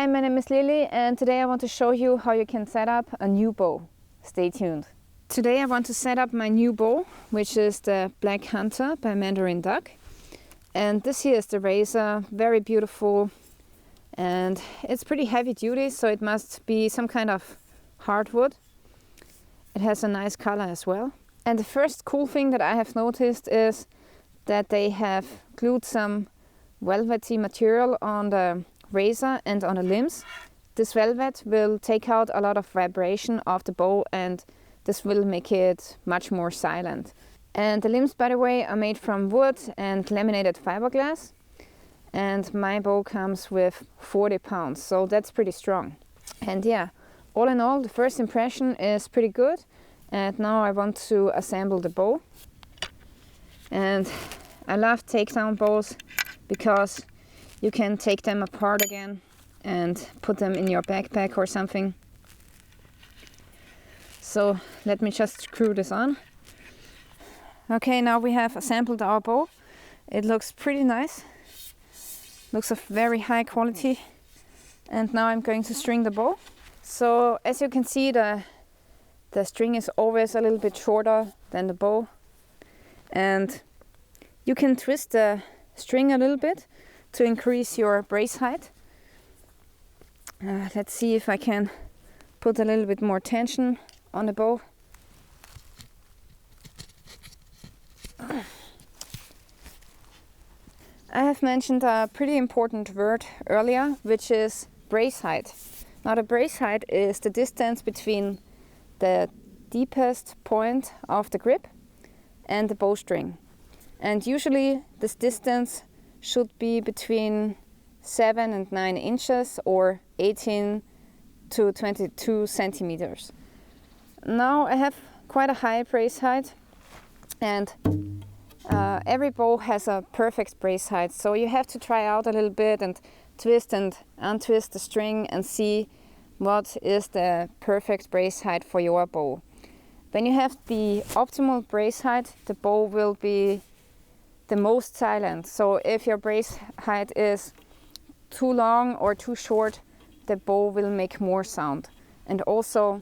Hi, my name is Lilly, and today I want to show you how you can set up a new bow. Stay tuned. Today I want to set up my new bow, which is the Black Hunter by MandarinDuck. And this here is the razor, very beautiful, and it's pretty heavy duty, so it must be some kind of hardwood. It has a nice color as well. And the first cool thing that I have noticed is that they have glued some velvety material on the razor and on the limbs. This velvet will take out a lot of vibration of the bow, and this will make it much more silent. And the limbs, by the way, are made from wood and laminated fiberglass, and my bow comes with 40 pounds, so that's pretty strong. And yeah, all in all, the first impression is pretty good, and now I want to assemble the bow. And I love takedown bows because you can take them apart again and put them in your backpack or something. So let me just screw this on. Okay, now we have assembled our bow. It looks pretty nice. Looks of very high quality. And now I'm going to string the bow. So as you can see, the string is always a little bit shorter than the bow. And you can twist the string a little bit to increase your brace height. Let's see if I can put a little bit more tension on the bow. I have mentioned a pretty important word earlier, which is brace height. Now the brace height is the distance between the deepest point of the grip and the bowstring. And usually this distance should be between 7 and 9 inches or 18 to 22 centimeters. Now I have quite a high brace height, and every bow has a perfect brace height, so you have to try out a little bit and twist and untwist the string and see what is the perfect brace height for your bow. When you have the optimal brace height, the bow will be the most silent. So if your brace height is too long or too short, the bow will make more sound. And also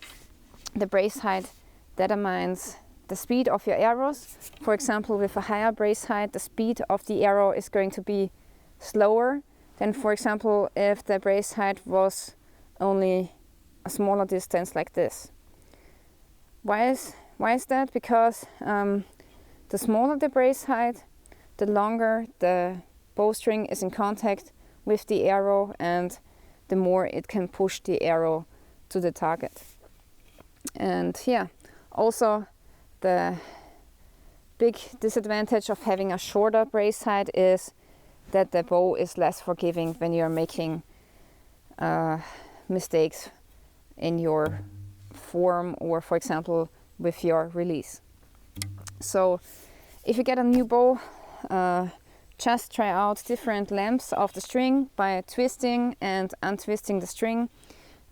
the brace height determines the speed of your arrows. For example, with a higher brace height, the speed of the arrow is going to be slower than, for example, if the brace height was only a smaller distance like this. Why is that? Because the smaller the brace height, the longer the bowstring is in contact with the arrow, and the more it can push the arrow to the target. And yeah, also the big disadvantage of having a shorter brace height is that the bow is less forgiving when you're making mistakes in your form or, for example, with your release. So if you get a new bow, just try out different lengths of the string by twisting and untwisting the string,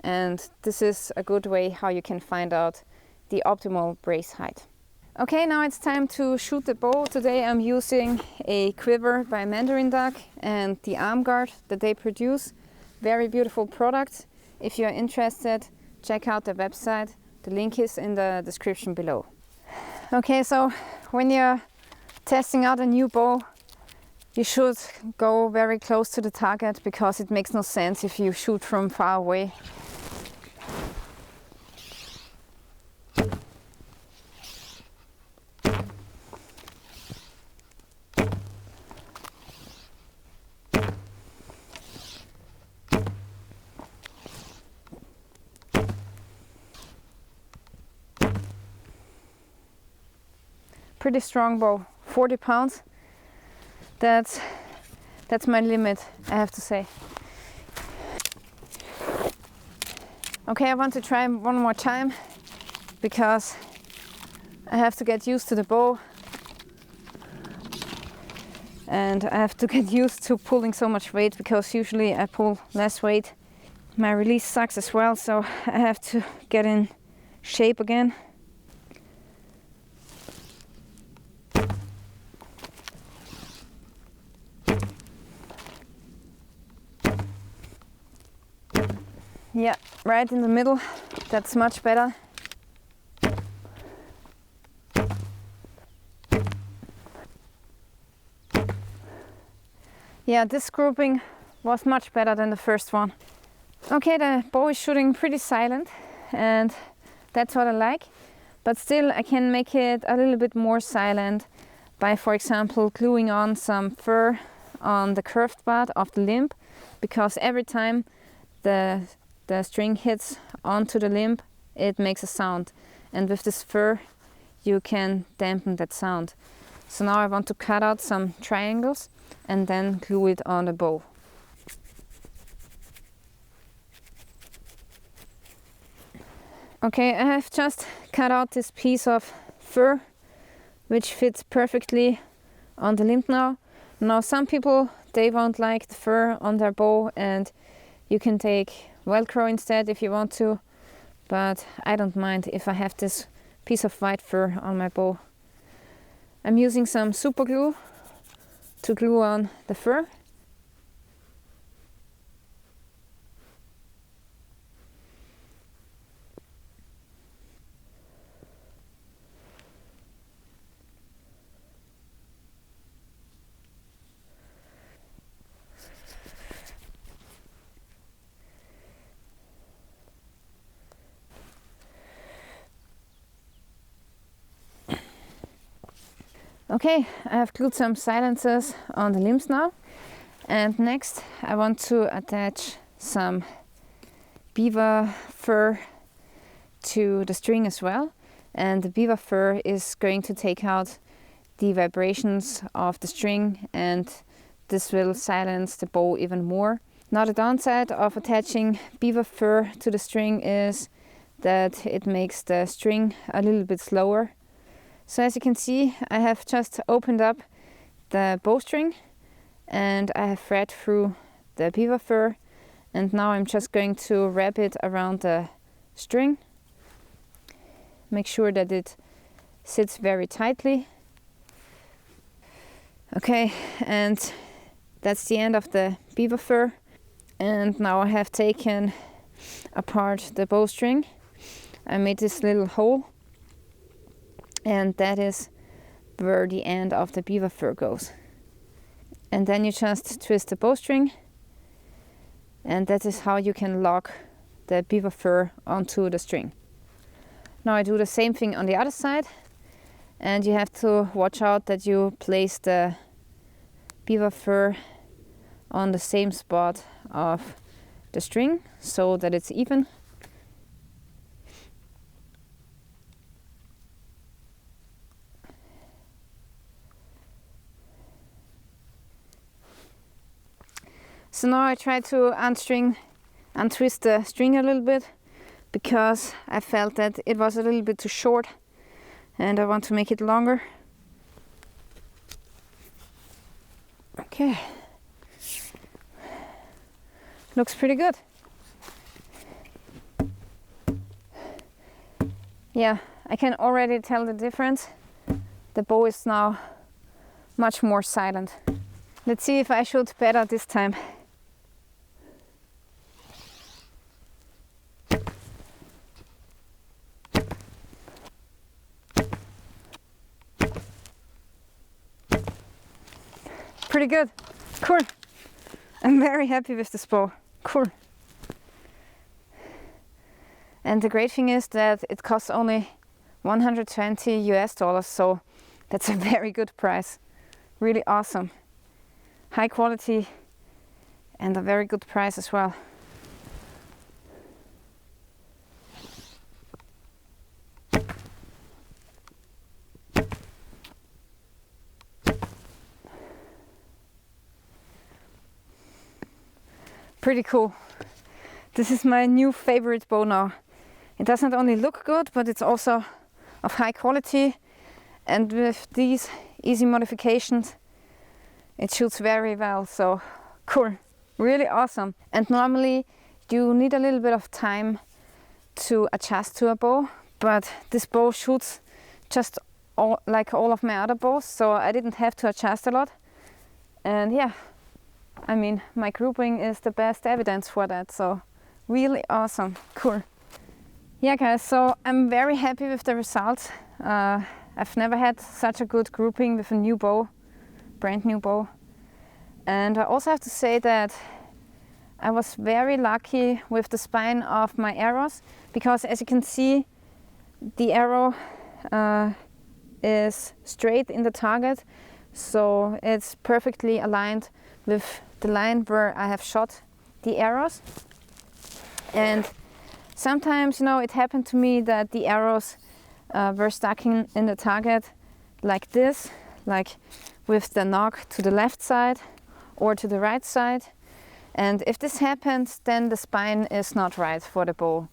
and this is a good way how you can find out the optimal brace height. Okay, now it's time to shoot the bow. Today I'm using a quiver by MandarinDuck and the arm guard that they produce. Very beautiful product. If you're interested, check out the website. The link is in the description below. Okay, so when you're testing out a new bow, you should go very close to the target, because it makes no sense if you shoot from far away. Pretty strong bow, 40 pounds. That's my limit, I have to say. Okay, I want to try one more time because I have to get used to the bow, and I have to get used to pulling so much weight, because usually I pull less weight. My release sucks as well, so I have to get in shape again. Yeah, right in the middle. That's much better. Yeah, this grouping was much better than the first one. Okay, the bow is shooting pretty silent, and that's what I like. But still, I can make it a little bit more silent by, for example, gluing on some fur on the curved part of the limb, because every time the string hits onto the limb, it makes a sound. And with this fur, you can dampen that sound. So now I want to cut out some triangles and then glue it on the bow. Okay, I have just cut out this piece of fur, which fits perfectly on the limb now. Now some people, they won't like the fur on their bow, and you can take Velcro instead if you want to, but I don't mind if I have this piece of white fur on my bow. I'm using some super glue to glue on the fur. Okay, I have glued some silencers on the limbs now, and next I want to attach some beaver fur to the string as well, and the beaver fur is going to take out the vibrations of the string, and this will silence the bow even more. Now the downside of attaching beaver fur to the string is that it makes the string a little bit slower. So as you can see, I have just opened up the bowstring and I have thread through the beaver fur, and now I'm just going to wrap it around the string. Make sure that it sits very tightly. Okay, and that's the end of the beaver fur. And now I have taken apart the bowstring. I made this little hole, and that is where the end of the beaver fur goes. And then you just twist the bowstring, and that is how you can lock the beaver fur onto the string. Now I do the same thing on the other side, and you have to watch out that you place the beaver fur on the same spot of the string so that it's even. So now I try to untwist the string a little bit, because I felt that it was a little bit too short and I want to make it longer. Okay, looks pretty good. Yeah, I can already tell the difference. The bow is now much more silent. Let's see if I shoot better this time. Pretty good. Cool. I'm very happy with this bow. Cool. And the great thing is that it costs only $120 US, so that's a very good price. Really awesome. High quality and a very good price as well. Pretty cool. This is my new favorite bow now. It doesn't only look good, but it's also of high quality, and with these easy modifications it shoots very well. So cool, really awesome. And normally you need a little bit of time to adjust to a bow, but this bow shoots just like all of my other bows, so I didn't have to adjust a lot. And yeah, I mean, my grouping is the best evidence for that, so really awesome. Cool. Yeah guys, so I'm very happy with the results. I've never had such a good grouping with a new bow, brand new bow. And I also have to say that I was very lucky with the spine of my arrows, because as you can see, the arrow is straight in the target, so it's perfectly aligned with the line where I have shot the arrows. And sometimes, you know, it happened to me that the arrows were stuck in the target like this, like with the knock to the left side or to the right side. And if this happens, then the spine is not right for the bow.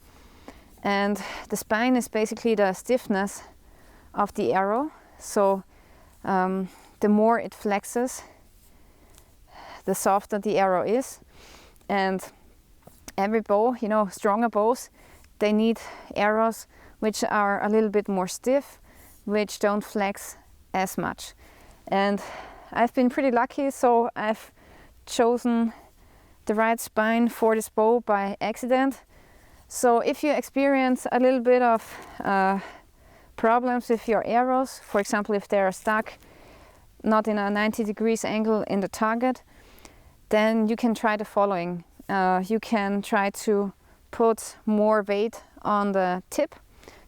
And the spine is basically the stiffness of the arrow. So the more it flexes, the softer the arrow is. And every bow, you know, stronger bows, they need arrows which are a little bit more stiff, which don't flex as much. And I've been pretty lucky, so I've chosen the right spine for this bow by accident. So if you experience a little bit of problems with your arrows, for example, if they are stuck not in a 90 degrees angle in the target, then you can try the following. You can try to put more weight on the tip,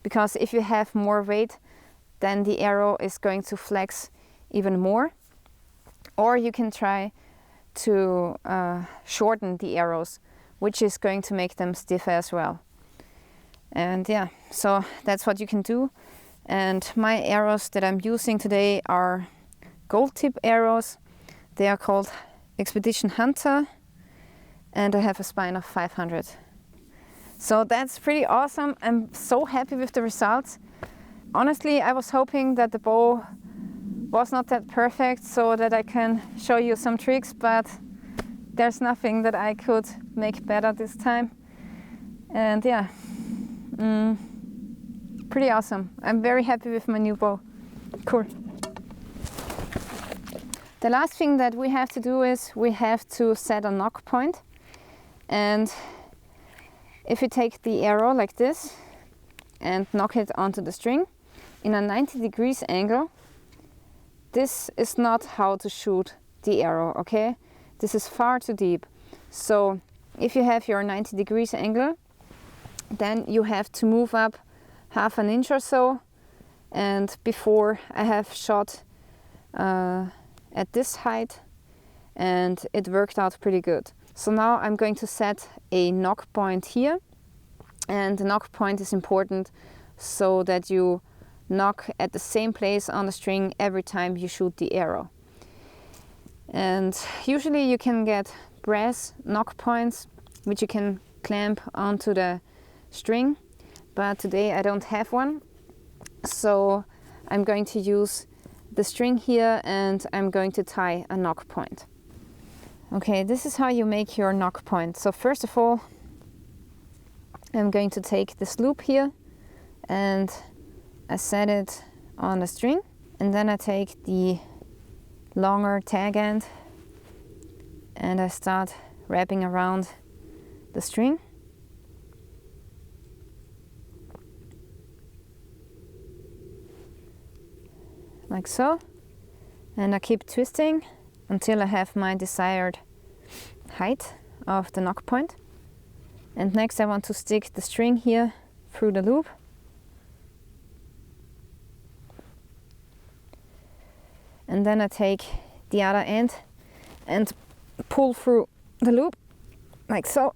because if you have more weight, then the arrow is going to flex even more. Or you can try to shorten the arrows, which is going to make them stiffer as well. And yeah, so that's what you can do. And my arrows that I'm using today are gold tip arrows. They are called Expedition Hunter, and I have a spine of 500. So that's pretty awesome. I'm so happy with the results. Honestly, I was hoping that the bow was not that perfect so that I can show you some tricks, but there's nothing that I could make better this time. And yeah, pretty awesome. I'm very happy with my new bow. Cool. The last thing that we have to do is we have to set a knock point. And if you take the arrow like this and knock it onto the string in a 90 degrees angle, this is not how to shoot the arrow, okay? This is far too deep. So if you have your 90 degrees angle, then you have to move up half an inch or so. And before I have shot at this height, and it worked out pretty good. So now I'm going to set a knock point here, and the knock point is important so that you knock at the same place on the string every time you shoot the arrow. And usually you can get brass knock points which you can clamp onto the string, but today I don't have one, so I'm going to use the string here and I'm going to tie a knock point. Okay, this is how you make your knock point. So first of all, I'm going to take this loop here and I set it on the string, and then I take the longer tag end and I start wrapping around the string. Like so, and I keep twisting until I have my desired height of the knock point. And next I want to stick the string here through the loop. And then I take the other end and pull through the loop, like so.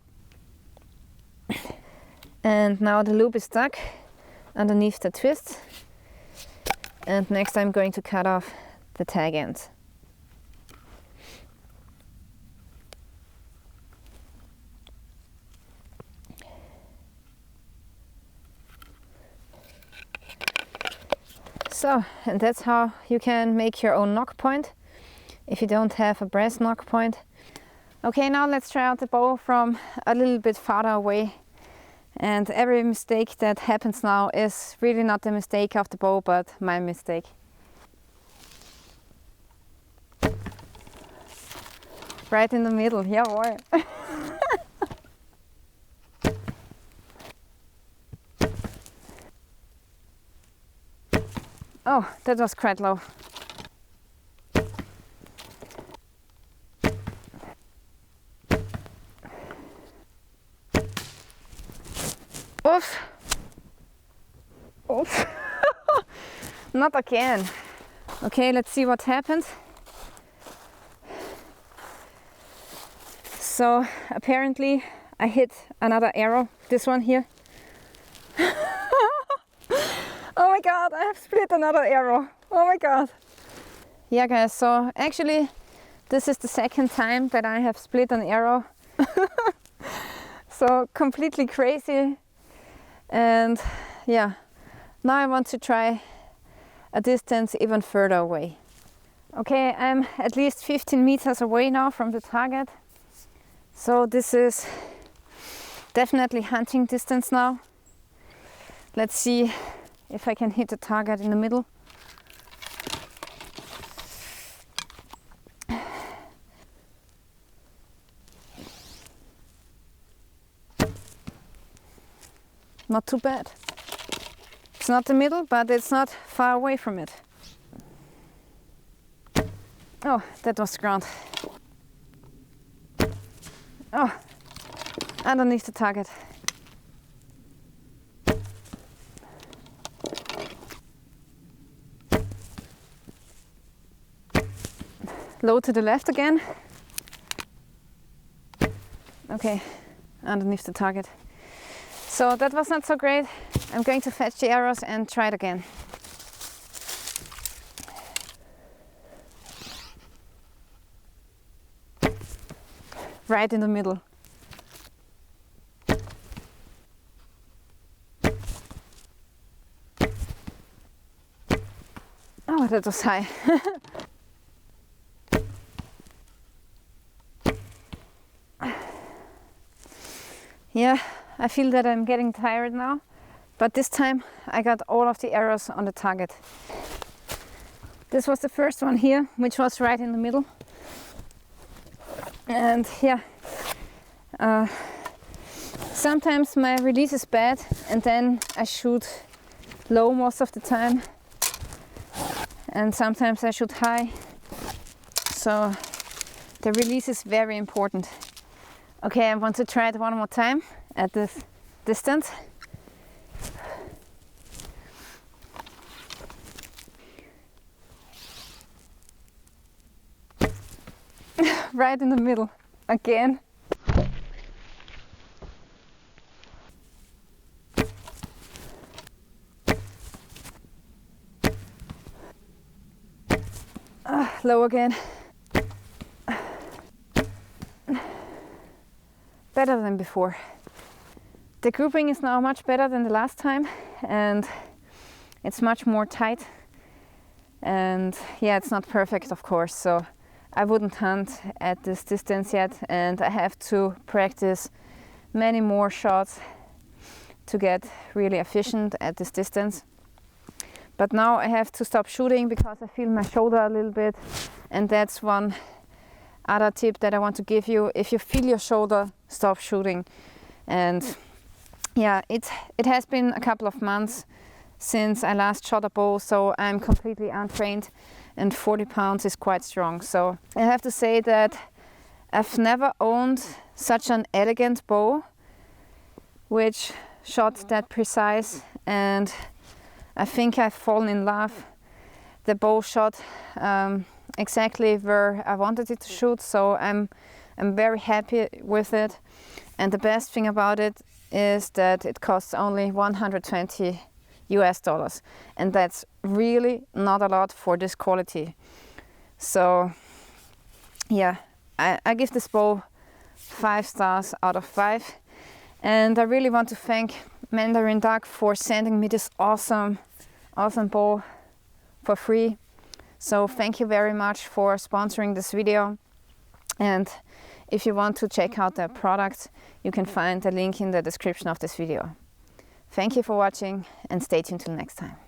And now the loop is stuck underneath the twist. And next I'm going to cut off the tag end. So, and that's how you can make your own knock point if you don't have a brass knock point. Okay, now let's try out the bow from a little bit farther away. And every mistake that happens now is really not the mistake of the bow, but my mistake. Right in the middle, yeah boy. Oh, that was quite low. Oof. Oof. Not again. Okay, let's see what happened. So apparently I hit another arrow, this one here. Oh my god, I have split another arrow. Oh my god. Yeah guys, so actually this is the second time that I have split an arrow. So completely crazy. And yeah, now I want to try a distance even further away. Okay, I'm at least 15 meters away now from the target. So this is definitely hunting distance now. Let's see if I can hit the target in the middle. Not too bad. It's not the middle, but it's not far away from it. Oh, that was the ground. Oh, underneath the target. Low to the left again. Okay, underneath the target. So that was not so great. I'm going to fetch the arrows and try it again. Right in the middle. Oh, that was high. Yeah, I feel that I'm getting tired now, but this time I got all of the arrows on the target. This was the first one here, which was right in the middle. And yeah, sometimes my release is bad and then I shoot low most of the time, and sometimes I shoot high, so the release is very important. Okay, I want to try it one more time at this distance. Right in the middle again. Low again. Better than before. The grouping is now much better than the last time, and it's much more tight. And yeah, it's not perfect, of course, so I wouldn't hunt at this distance yet, and I have to practice many more shots to get really efficient at this distance. But now I have to stop shooting because I feel my shoulder a little bit, and that's one other tip that I want to give you. If you feel your shoulder, stop shooting. And yeah, it has been a couple of months since I last shot a bow, so I'm completely untrained, and 40 pounds is quite strong. So I have to say that I've never owned such an elegant bow which shot that precise, and I think I've fallen in love. The bow shot exactly where I wanted it to shoot, so I'm very happy with it. And the best thing about it is that it costs only $120 US, and that's really not a lot for this quality. So yeah, I give this bow 5 stars out of 5, and I really want to thank MandarinDuck for sending me this awesome bow for free. So thank you very much for sponsoring this video, and if you want to check out their products, you can find the link in the description of this video. Thank you for watching, and stay tuned till next time.